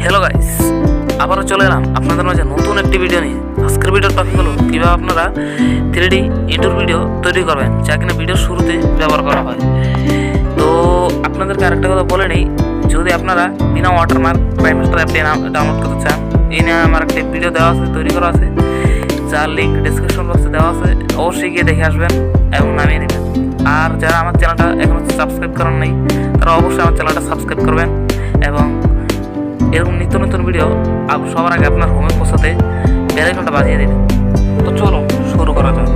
Hello guys, আবারও চলে এলাম আপনাদের মাঝে নতুন একটি ভিডিও নিয়ে। আজকের ভিডিওর টপিক হলো কীভাবে আপনারা 3D ইন্ট্রো ভিডিও তৈরি করবেন, যা কিনা ভিডিওর শুরুতে ব্যবহার করা হয়। তো আপনাদেরকে আরেকটা কথা বলে নিই, যদি আপনারা বিনা ওয়াটারমার্ক কিনেমাস্টার অ্যাপটি ডাউনলোড করতে চান, এই নিয়ে আমার একটা ভিডিও দেওয়া আছে, তৈরি করা আছে, যার লিঙ্ক ডিসক্রিপশন বক্সে দেওয়া আছে। অবশ্যই গিয়ে দেখে আসবেন এবং নামিয়ে নেবেন। আর যারা আমার চ্যানেলটা এখনও সাবস্ক্রাইব করেন নাই, তারা অবশ্যই আমার চ্যানেলটা সাবস্ক্রাইব করবেন এবং এরকম নিত্য নতুন ভিডিও সবার আগে আপনার হোমে পৌঁছাতে বেল আইকনটা বাজিয়ে দিন। তো চলো শুরু করা যাক।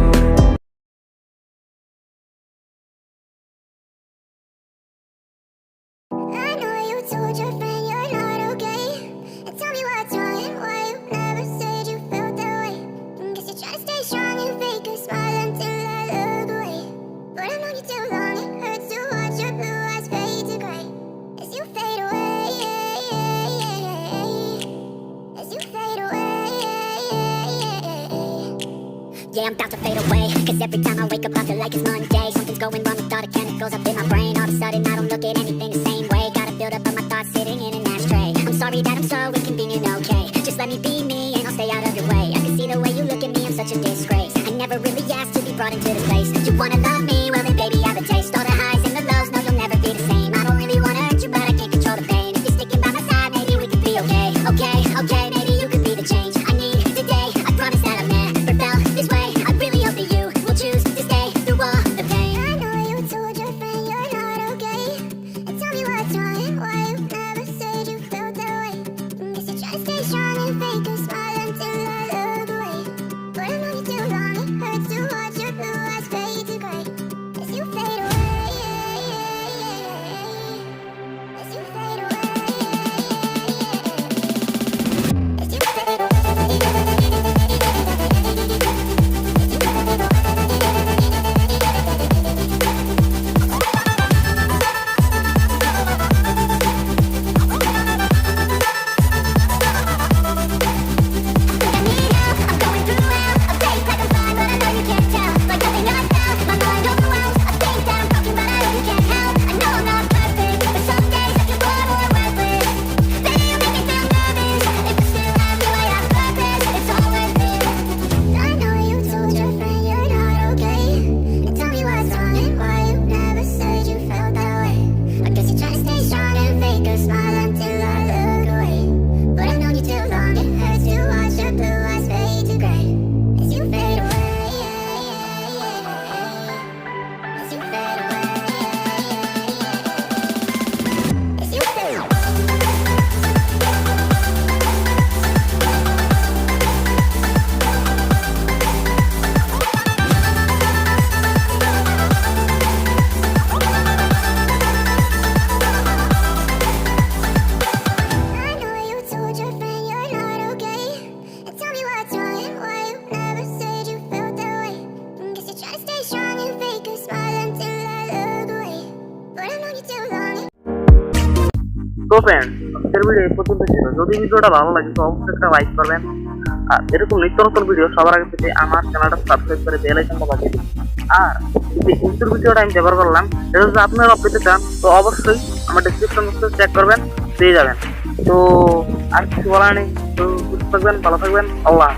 Yeah, I'm about to fade away, cause every time I wake up I feel like it's Monday. Something's going wrong with all the chemicals up in my brain. All of a sudden I don't look at anything the same way. Gotta build up of my thoughts sitting in an ashtray. I'm sorry that I'm so inconvenient, okay? Just let me be me and I'll stay out of your way. I can see the way you look at me, I'm such a disgrace. I never really asked to be brought into the place. You wanna love me? Well then baby I have a taste. All the highs and the lows, no you'll never be the same. I don't really wanna hurt you but I can't control the pain. If you're sticking by my side, maybe we could be okay. Okay, okay, maybe you could be the change I need today. I promise that I've never felt this way. তো friends, আজকের video এই পর্যন্ত ছিল। যদি ভিডিওটা ভালো লাগে তো অবশ্যই একটা লাইক করবেন আর এরকম নিত্য নতুন ভিডিও সবার আগে পেতে আমার চ্যানেলটা সাবস্ক্রাইব করে বেল আইকনটা বাজিয়ে দিন। আর যে ইন্টার ভিডিওটা আমি ব্যবহার করলাম, এটা যদি আপনারা পেতে চান তো অবশ্যই আমার ডেসক্রিপশন বক্সে চেক করবেন, পেয়ে যাবেন। তো আর কিছু বলার নেই, তো সুস্থ থাকবেন, ভালো থাকবেন, আল্লাহ।